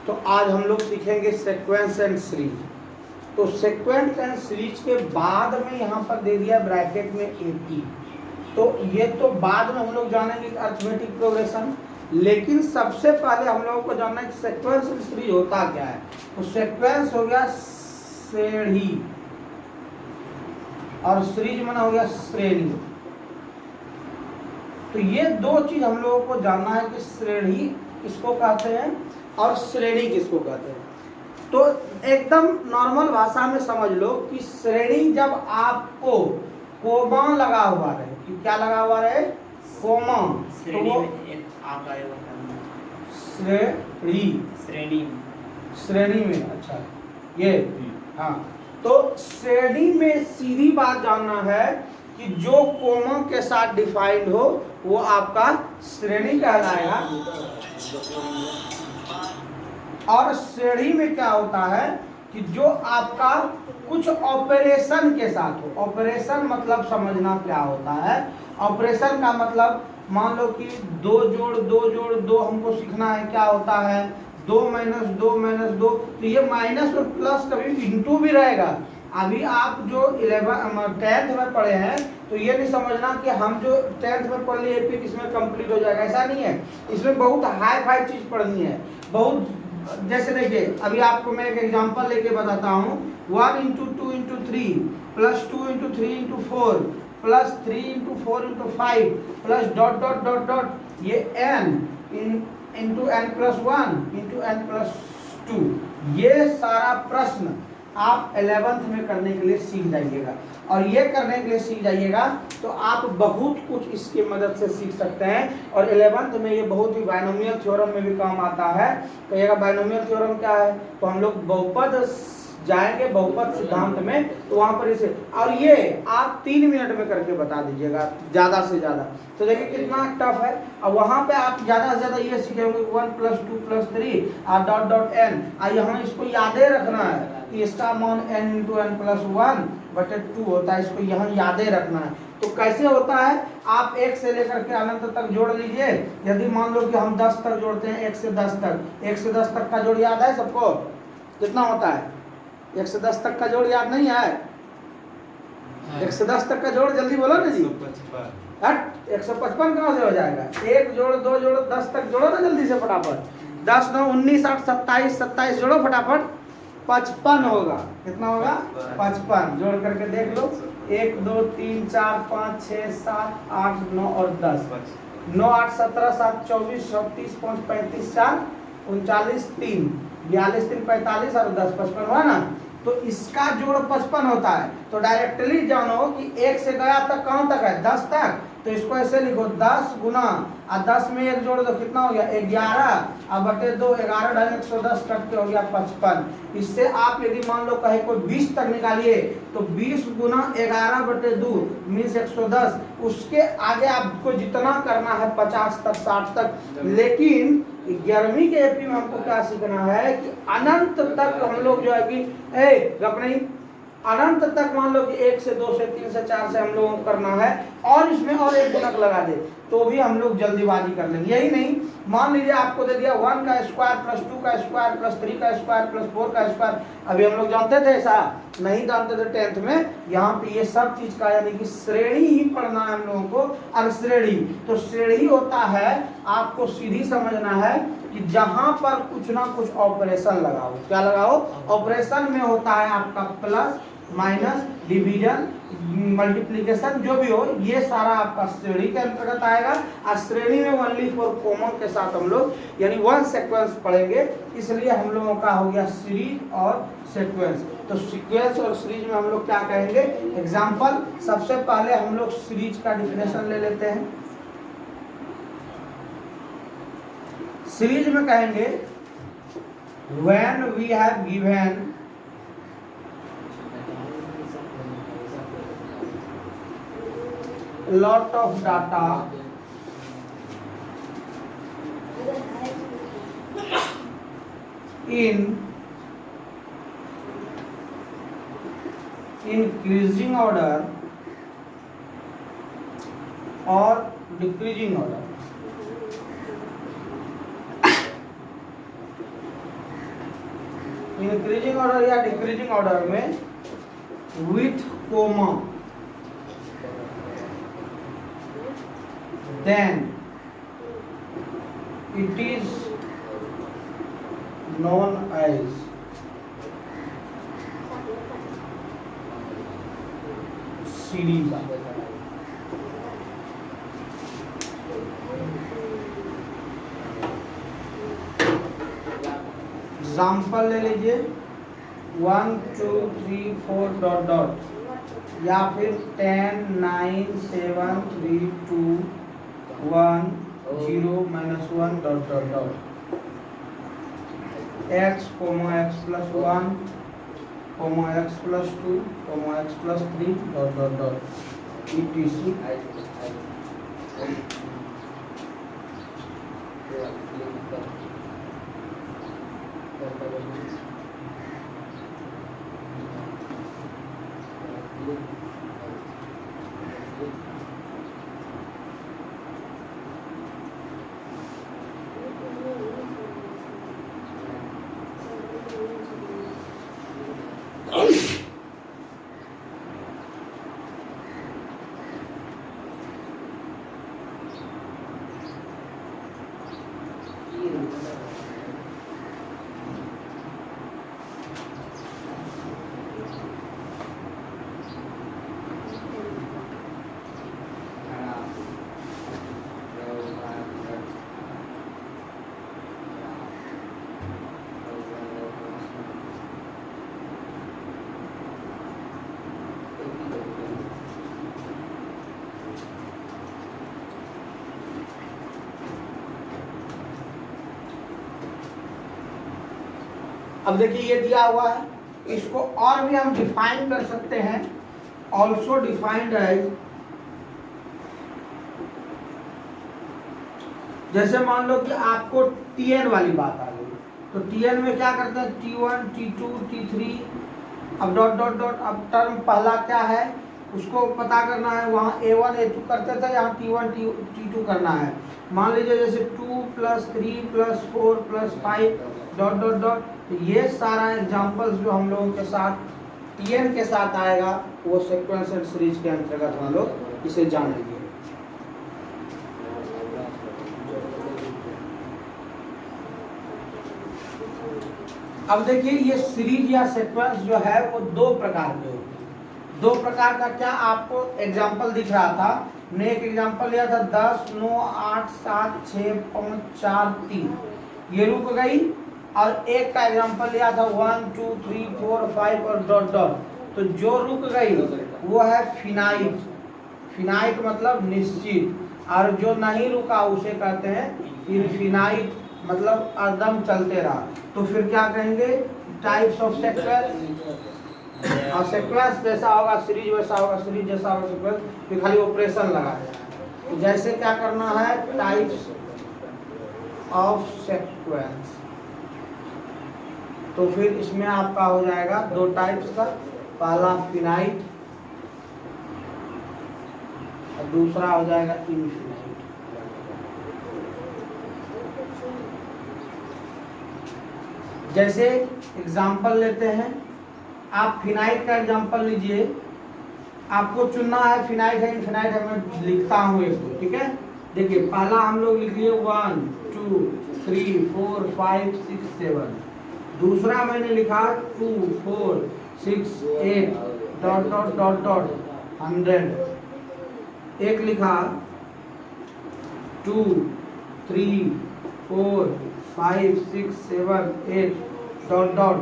तो आज हम लोग सीखेंगे सीक्वेंस एंड सीरीज। तो सीक्वेंस एंड सीरीज के बाद में यहाँ पर दे दिया ब्रैकेट में एपी, तो ये तो बाद में हम लोग जानेंगे अरिथमेटिक प्रोग्रेशन, लेकिन सबसे पहले हम लोगों को जानना है कि सीक्वेंस एंड सीरीज होता क्या है। तो सीक्वेंस हो गया श्रेणी और सीरीज माना हो गया श्रेणी। तो ये दो चीज हम लोगों को जानना है कि श्रेणी किसको कहते हैं और श्रेणी किसको कहते हैं। तो एकदम नॉर्मल भाषा में समझ लो कि श्रेणी जब आपको कोमा लगा हुआ रहे, कि क्या लगा हुआ रहे, कोमा, तो वो श्रेणी में अच्छा ये हाँ। तो श्रेणी में सीधी बात जानना है कि जो कोमा के साथ डिफाइंड हो वो आपका श्रेणी कहलाएगा। और श्रेणी में क्या होता है कि जो आपका कुछ ऑपरेशन के साथ हो। ऑपरेशन मतलब समझना क्या होता है। ऑपरेशन का मतलब मान लो कि दो जोड़ दो हमको सीखना है, क्या होता है 2 - 2 - 2। तो ये माइनस और प्लस कभी इंटू भी रहेगा। अभी आप जो 10th में पढ़े हैं तो ये नहीं समझना कि हम जो 10th में पढ़ लिए फिर इसमें कंप्लीट हो जाएगा, ऐसा नहीं है। इसमें बहुत हाई फाई चीज पढ़नी है, बहुत। जैसे देखिए अभी आपको मैं एक एग्जांपल लेके बताता हूँ। 1 × 2 × 3 plus 2 × 3 × 4 plus 3 × 4 × 5 plus dot dot dot dot ये n into n + 1 into n + 2। ये सारा प्रश्न आप 11th में करने के लिए सीख जाइएगा। और ये करने के लिए सीख जाइएगा तो आप बहुत कुछ इसकी मदद से सीख सकते हैं। और 11th में ये बहुत ही बायनोमियल थ्योरम में भी काम आता है। कहिएगा बायनोमियल थ्योरम क्या है, तो हम लोग बहुपद जाएंगे बहुपद सिद्धांत में, तो वहां पर इसे और ये आप 3 मिनट में करके बता दीजिएगा ज्यादा से ज्यादा। तो देखिए कितना टफ है। और वहां पे आप ज्यादा से ज्यादा ये सीखेंगे 1 + 2 + 3 और डॉट डॉट n। और यहाँ इसको यादें रखना है कि इसका मान n × n + 1/2 होता है, इसको यहाँ यादें रखना है। तो कैसे होता है, आप 1 से लेकर के अनंत तक जोड़ लीजिए। यदि मान लो कि हम 10 तक जोड़ते हैं, 1 से 10 तक, 1 से 10 तक का जोड़ याद है सबको, कितना होता है? 1 से 10 तक का जोड़ याद नहीं है? 1 से 10 तक का जोड़ जल्दी बोलो ना जी। 155 कहाँ से हो जाएगा? 1 जोड़ 2 जोड़ 10 तक जोड़ो ना जल्दी से फटाफट। 10 9 19 8 27 27 जोड़ो फटाफट, 55 होगा। कितना होगा? 55। जोड़ करके देख लो, 1 2 3 4 5 6 7 8 9 और 10। 9 8 17 7 24 34 5 35 4 39 3 42 3 45 और 10 55 हुआ ना। तो इसका जोड़ 55 होता है। तो डायरेक्टली जानो कि 1 से गया तक कहाँ तक है? 10 तक। तो इसको ऐसे लिखो 10 गुना 10 में 1 जोड़ दो, कितना हो गया? 11 और बटे 2 11 ढाई 110 कट के हो गया 55। इससे आप यदि मान लो कहे कोई 20 तक निकालिए तो 20 गुना 11/2 मीन्स 110। उसके आगे आपको जितना करना है 50 तक 60 तक। लेकिन 11वीं के एपी में हमको क्या सीखना है कि अनंत तक हम लोग जो है कि नहीं, अनंत तक मान लो कि 1 से 2 से 3 से 4 से हम लोगों को करना है और इसमें और एक गुणक लगा दे तो भी हम लोग जल्दीबाजी कर लेंगे। यही नहीं, मान लीजिए आपको दे दिया 1 का स्क्वायर प्लस 2 का स्क्वायर प्लस 3 का स्क्वायर प्लस 4 का स्क्वायर। अभी हम लोग जानते थे ऐसा? नहीं जानते थे 10th में। यहाँ पे ये सब चीज का यानी कि श्रेणी ही पढ़ना है हम लोगों को। और श्रेणी, तो श्रेणी होता है, आपको सीधी समझना है कि जहां पर कुछ ना कुछ ऑपरेशन लगाओ। क्या लगाओ? ऑपरेशन में होता है आपका प्लस माइनस डिवीजन मल्टीप्लिकेशन, जो भी हो, ये सारा आपका श्रेणी के अंतर्गत आएगा। और श्रेणी में ओनली फॉर कॉमन के साथ हम लोग यानी 1 सीक्वेंस पढ़ेंगे। इसलिए हम लोगों का हो गया सीरीज और सीक्वेंस। तो सीक्वेंस और सीरीज में हम लोग क्या कहेंगे? एग्जाम्पल, सबसे पहले हम लोग सीरीज का डिफिनेशन ले लेते हैं। सीरीज में कहेंगे when we have given lot of data in increasing order or decreasing order। Increasing order या डिक्रीजिंग ऑर्डर में with comma then it is known as series। Example ले लीजिए 1 2 3 4 डॉट डॉट या फिर 10 9 7 3 2 1 0 -1 dot dot dot x plus 1 x plus 2 x plus 3 dot dot dot etc। अब देखिए ये दिया हुआ है, इसको और भी हम डिफाइन कर सकते हैं। ऑल्सो डिफाइंड एज, जैसे मान लो कि आपको टीएन वाली बात आ गई, तो टीएन में क्या करते हैं T1 T2 T3, अब डॉट डॉट डॉट, अब टर्म पहला क्या है उसको पता करना है। वहाँ A1 A2 करते थे, यहाँ T1 T2 करना है। मान लीजिए जैसे 2 + 3 + 4 + 5 डॉट डॉट डॉट। तो ये सारा एग्जांपल्स जो हम लोगों के साथ टीएन के साथ आएगा वो सीक्वेंस एंड सीरीज के अंतर्गत हम लोग इसे जानेंगे। अब देखिए ये सीरीज या सीक्वेंस जो है वो दो प्रकार के होते हैं। दो प्रकार का क्या आपको एग्जांपल दिख रहा था, हमने एक एग्जांपल लिया था 10 9 8 7 6 5 4 3, ये रुक गई। और एक का एग्जांपल लिया था 1 2 3 4 5 और डॉट डॉट। तो जो रुक गई वो है फिनाइट। फिनाइट मतलब निश्चित, और जो नहीं रुका उसे कहते हैं इनफिनाइट, मतलब एकदम चलते रहा। तो फिर क्या कहेंगे, टाइप्स ऑफ सीक्वेंस। और सीक्वेंस जैसा होगा सीरीज वैसा होगा, सीरीज जैसा होगा सीक्वेंस, फिर खाली ऑपरेशन लगा देना। तो जैसे क्या करना है, टाइप्स ऑफ सीक्वेंस। तो फिर इसमें आपका हो जाएगा दो टाइप्स का, पहला फिनाइट और दूसरा हो जाएगा इनफिनाइट। जैसे एग्जांपल लेते हैं, आप फिनाइट का एग्जांपल लीजिए। आपको चुनना है फिनाइट है इनफिनाइट है, मैं लिखता हूँ एक दो, ठीक है। देखिए पहला हम लोग लिख लिए 1 2 3 4 5 6 7। दूसरा मैंने लिखा 2 4 6 8 डॉट डॉट डॉट डॉट 100। एक लिखा 2 3 4 5 6 7 8 डॉट डॉट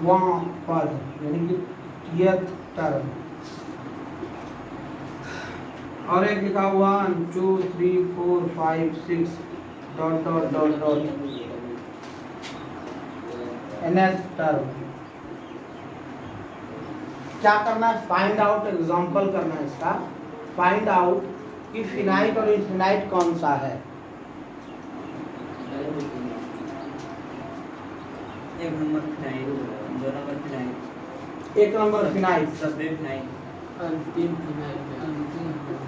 वहाँ पद, यानी कि यथ टर्म। और एक लिखा 1 2 3 4 5 6 dot dot dot dot nth term. क्या करना है, फाइंड आउट, एग्जांपल करना है इसका। फाइंड आउट कि फिनाइट और इनफिनाइट कौन सा है। एक नंबर फिनाइट, दो नंबर फिनाइट, एक नंबर फिनाइट, सब्बे फिनाइट, अंतिम फिनाइट,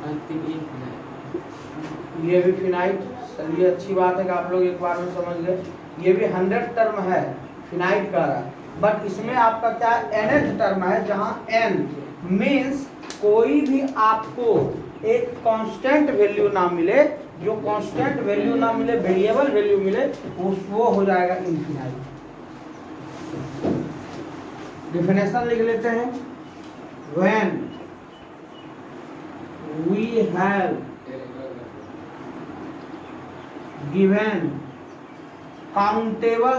अंतिम इनफिनाइट। ये भी फिनाइट। चलिए अच्छी बात है कि आप लोग एक बार में समझ गए। ये भी 100 टर्म है फिनाइट का, बट इसमें आपका क्या nth टर्म है, जहां n मीन्स कोई भी आपको एक कांस्टेंट वैल्यू ना मिले, जो कांस्टेंट वैल्यू ना मिले, वेरिएबल वैल्यू मिले, वो हो जाएगा इनफिनाइट। डिफिनेशन लिख लेते हैं, when we have given countable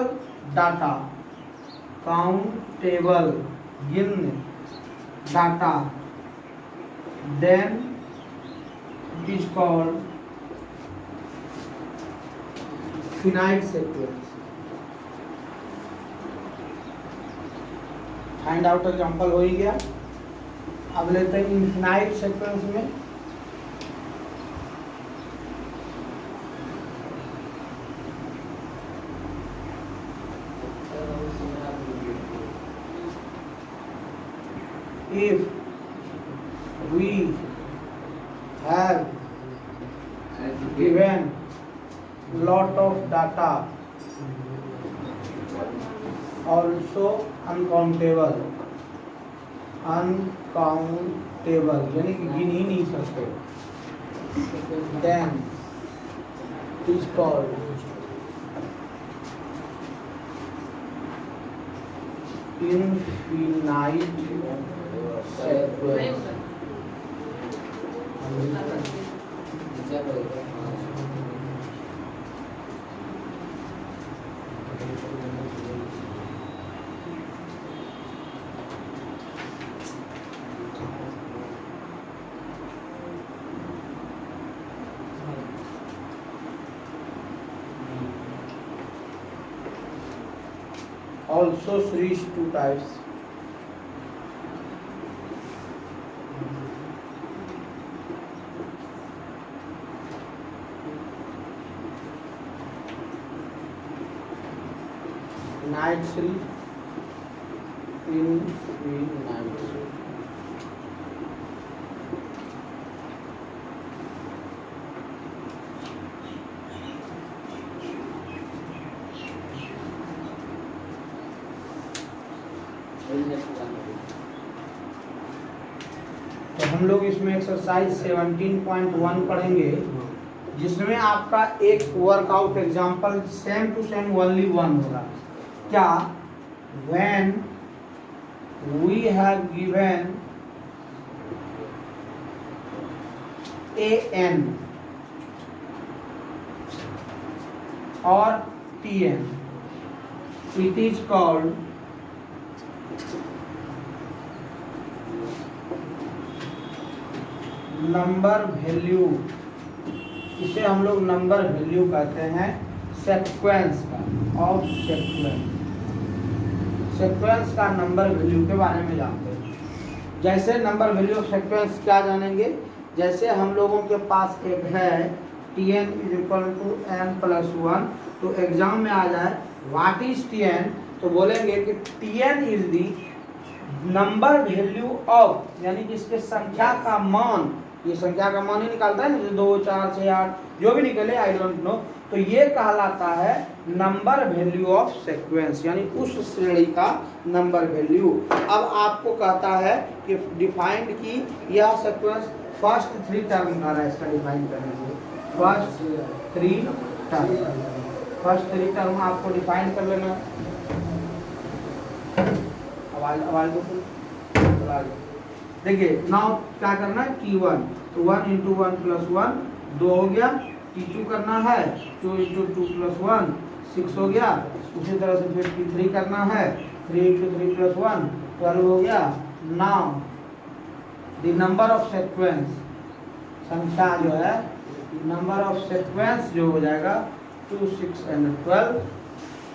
data, countable गिन data, then it is called finite sequence। Find out example हो ही गया। अब लेते हैं इनफिनाइट सीक्वेंस में if we have given lot of data, also uncountable यानी कि गिन ही नहीं सकते, then it is called infinite sequence। Also series 2 types, night series, infinite series। तो हम लोग इसमें एक्सरसाइज 17.1 पढ़ेंगे, जिसमें आपका एक workout example same to same only one होगा। क्या? When we have given an और tn, it is called number value. इसे हम लोग नंबर वैल्यू कहते हैं सीक्वेंस का, ऑफ सीक्वेंस। सीक्वेंस का नंबर वैल्यू के बारे में जानते हैं। जैसे नंबर वैल्यू ऑफ सीक्वेंस क्या जानेंगे, जैसे हम लोगों के पास एक है tn = n+1, तो एग्जाम में आ जाए व्हाट इज tn, तो बोलेंगे कि tn is the number value of, यानी कि इसके संख्या का मान, ये संख्या का मान ही निकालता है ना, जैसे 2 4 6 8 जो भी निकले, आई डोंट नो, तो ये कहलाता है नंबर वैल्यू ऑफ सीक्वेंस, यानी उस श्रेणी का नंबर वैल्यू। अब आपको कहता है कि डिफाइंड की यह सीक्वेंस फर्स्ट 3 टर्म का है, इसका डिफाइन करेंगे। फर्स्ट 3 टर्म आपको डिफाइन कर लेना है। आवाज देखिए, नाउ क्या करना है, T1, तो 1 × 1 + 1 2 हो गया, T2 करना है 2 × 2 + 1 6 हो गया, उसी तरह से फिर T3 करना है 3 × 3 + 1 12 हो गया। Now the number of sequence, संख्या जो है नंबर ऑफ सीक्वेंस जो हो जाएगा 2 6 and 12।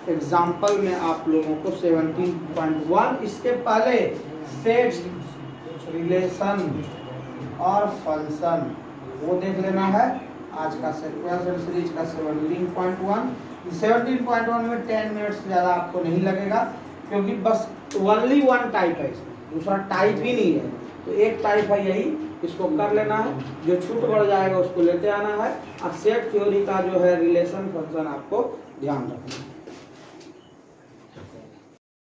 एग्जाम्पल में आप लोगों को 17.1 इसके पहले सेट, रिलेशन और फंक्शन वो देख लेना है। आज का सीक्वेंस एंड सीरीज का 17.1। 17.1 में 10 मिनट से ज़्यादा आपको नहीं लगेगा, क्योंकि बस ओनली वन टाइप है, दूसरा टाइप ही नहीं है, तो एक टाइप है यही, इसको कर लेना है। जो छूट बढ़ जाएगा उसको लेते आना है। और सेट थ्योरी का जो है रिलेशन फंक्शन आपको ध्यान रखना है।